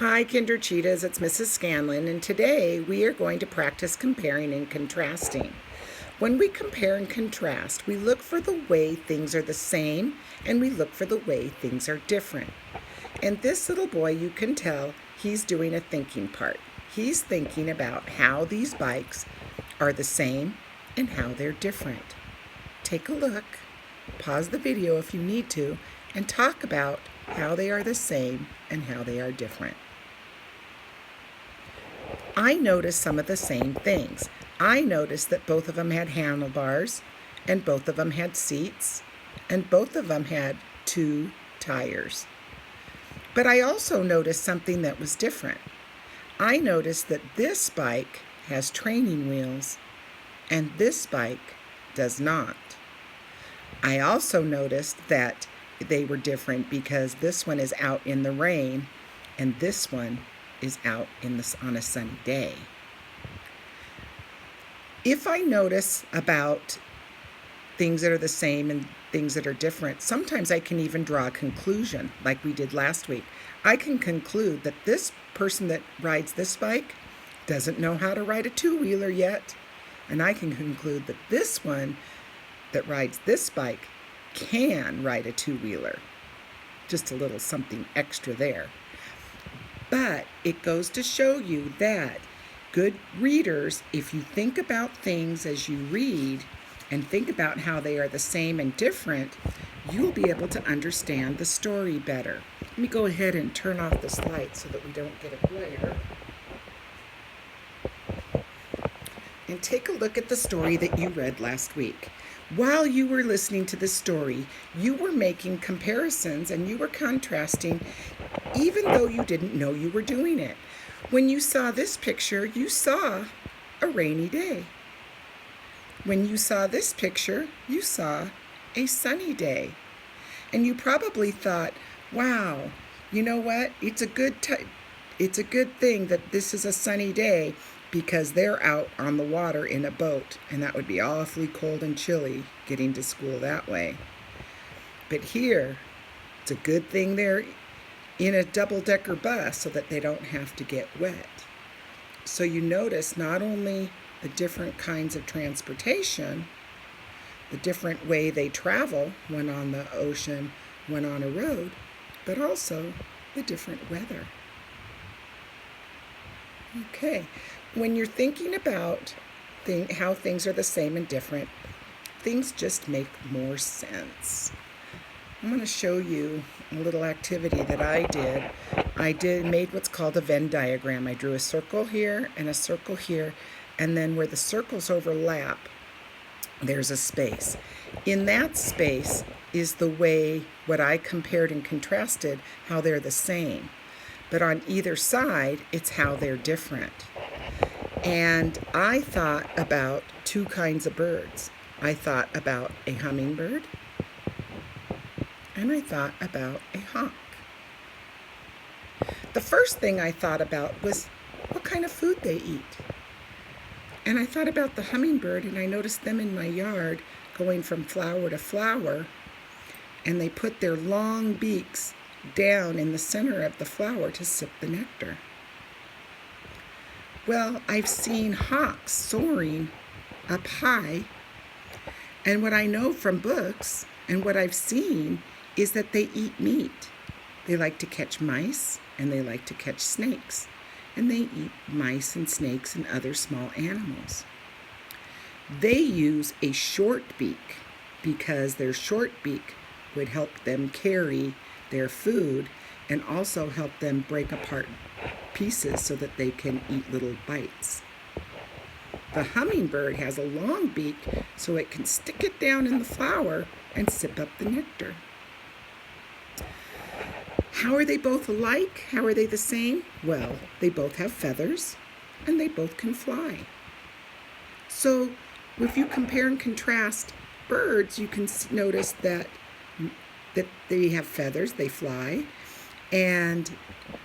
Hi, Kinder Cheetahs, it's Mrs. Scanlon, and today we are going to practice comparing and contrasting. When we compare and contrast, we look for the way things are the same and we look for the way things are different. And this little boy, you can tell he's doing a thinking part. He's thinking about how these bikes are the same and how they're different. Take a look, pause the video if you need to, and talk about how they are the same and how they are different. I noticed some of the same things. I noticed that both of them had handlebars, and both of them had seats, and both of them had 2 tires. But I also noticed something that was different. I noticed that this bike has training wheels, and this bike does not. I also noticed that they were different because this one is out in the rain and this one is out on a sunny day. If I notice about things that are the same and things that are different, sometimes I can even draw a conclusion like we did last week. I can conclude that this person that rides this bike doesn't know how to ride a 2-wheeler yet, and I can conclude that this one that rides this bike can ride a 2-wheeler. Just a little something extra there. But it goes to show you that good readers, if you think about things as you read and think about how they are the same and different, you'll be able to understand the story better. Let me go ahead and turn off this light so that we don't get a glare. And take a look at the story that you read last week. While you were listening to the story, you were making comparisons and you were contrasting even though you didn't know you were doing it. When you saw this picture, you saw a rainy day. When you saw this picture, you saw a sunny day. And you probably thought, wow, you know what? It's a good thing that this is a sunny day because they're out on the water in a boat, and that would be awfully cold and chilly getting to school that way. But here, it's a good thing they're in a double-decker bus so that they don't have to get wet. So you notice not only the different kinds of transportation, the different way they travel, one on the ocean, one on a road, but also the different weather. Okay, when you're thinking about how things are the same and different, things just make more sense. I'm going to show you a little activity that I did. Made what's called a Venn diagram. I drew a circle here and a circle here, and then where the circles overlap, there's a space. In that space is the way what I compared and contrasted, how they're the same. But on either side, it's how they're different. And I thought about 2 kinds of birds. I thought about a hummingbird, and I thought about a hawk. The first thing I thought about was what kind of food they eat. And I thought about the hummingbird, and I noticed them in my yard going from flower to flower, and they put their long beaks down in the center of the flower to sip the nectar. Well, I've seen hawks soaring up high, and what I know from books and what I've seen is that they eat meat. They like to catch mice and they like to catch snakes, and they eat mice and snakes and other small animals. They use a short beak because their short beak would help them carry their food and also help them break apart pieces so that they can eat little bites. The hummingbird has a long beak so it can stick it down in the flower and sip up the nectar. How are they both alike? How are they the same? Well, they both have feathers and they both can fly. So if you compare and contrast birds, you can notice that they have feathers, they fly, and,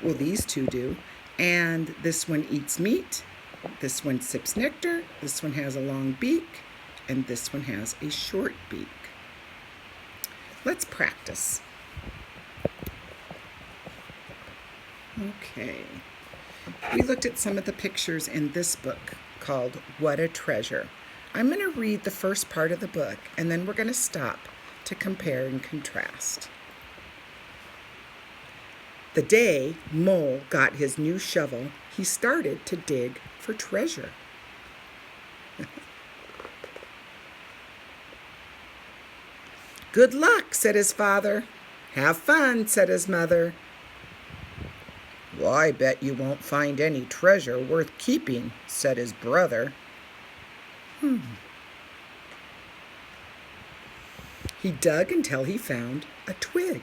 well, these 2 do, and this one eats meat, this one sips nectar, this one has a long beak, and this one has a short beak. Let's practice. Okay. We looked at some of the pictures in this book called What a Treasure. I'm going to read the first part of the book, and then we're going to stop to compare and contrast. The day Mole got his new shovel, he started to dig for treasure. Good luck, said his father. Have fun, said his mother. Well, I bet you won't find any treasure worth keeping, said his brother. He dug until he found a twig.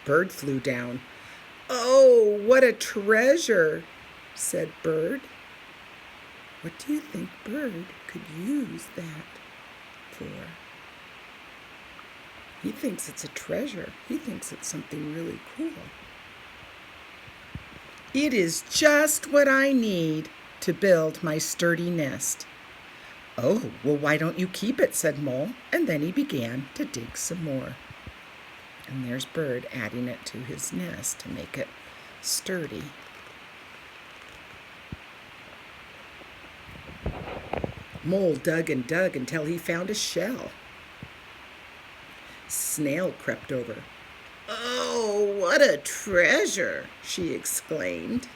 Bird flew down. Oh, what a treasure, said Bird. What do you think Bird could use that for? He thinks it's a treasure. He thinks it's something really cool. It is just what I need to build my sturdy nest. Oh, well, why don't you keep it, said Mole, and then he began to dig some more. And there's Bird adding it to his nest to make it sturdy. Mole dug and dug until he found a shell. Snail crept over. Oh, what a treasure, she exclaimed.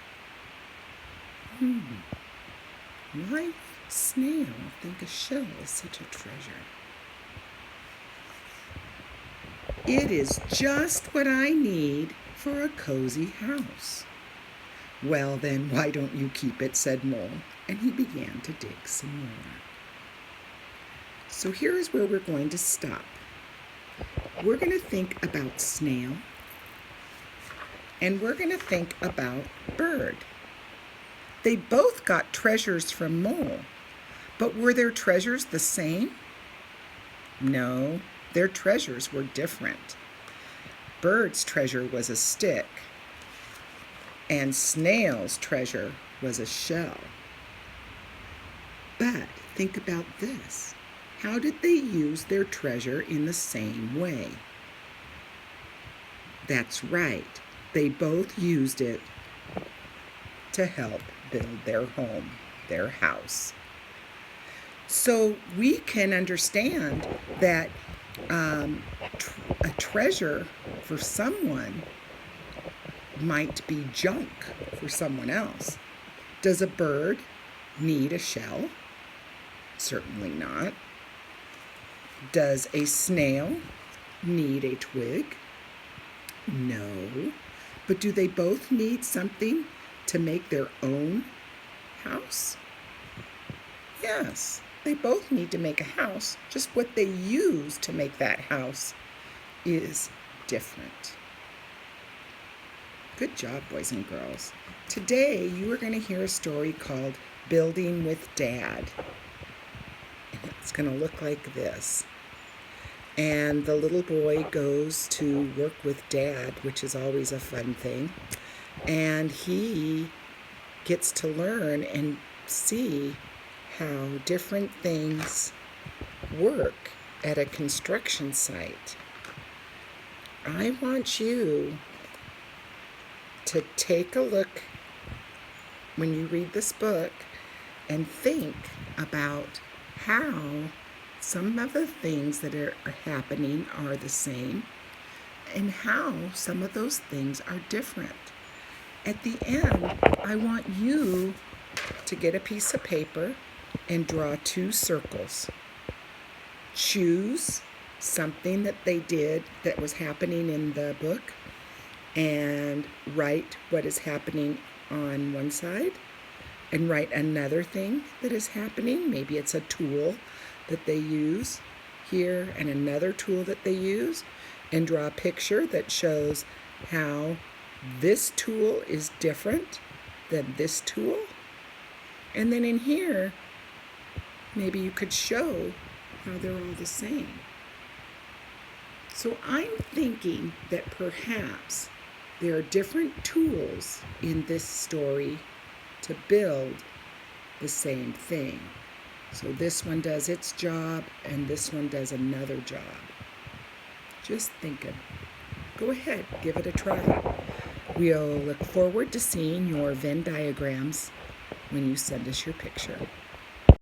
Why Snail think a shell is such a treasure? It is just what I need for a cozy house. Well, then, why don't you keep it, said Mole, and he began to dig some more. So here is where we're going to stop. We're going to think about Snail, and we're going to think about Bird. They both got treasures from Mole, but were their treasures the same? No, their treasures were different. Bird's treasure was a stick, and Snail's treasure was a shell. But think about this. How did they use their treasure in the same way? That's right. They both used it to help build their home, their house. So we can understand that a treasure for someone might be junk for someone else. Does a bird need a shell? Certainly not. Does a snail need a twig? No. But do they both need something to make their own house? Yes, they both need to make a house. Just what they use to make that house is different. Good job, boys and girls. Today, you are going to hear a story called Building with Dad. And it's going to look like this. And the little boy goes to work with Dad, which is always a fun thing. And he gets to learn and see how different things work at a construction site. I want you to take a look when you read this book and think about how some of the things that are happening are the same and how some of those things are different. At the end, I want you to get a piece of paper and draw 2 circles. Choose something that they did that was happening in the book and write what is happening on one side and write another thing that is happening. Maybe it's a tool that they use here and another tool that they use, and draw a picture that shows how this tool is different than this tool. And then in here, maybe you could show how they're all the same. So I'm thinking that perhaps there are different tools in this story to build the same thing. So this one does its job and this one does another job. Just thinking. Go ahead, give it a try. We'll look forward to seeing your Venn diagrams when you send us your picture.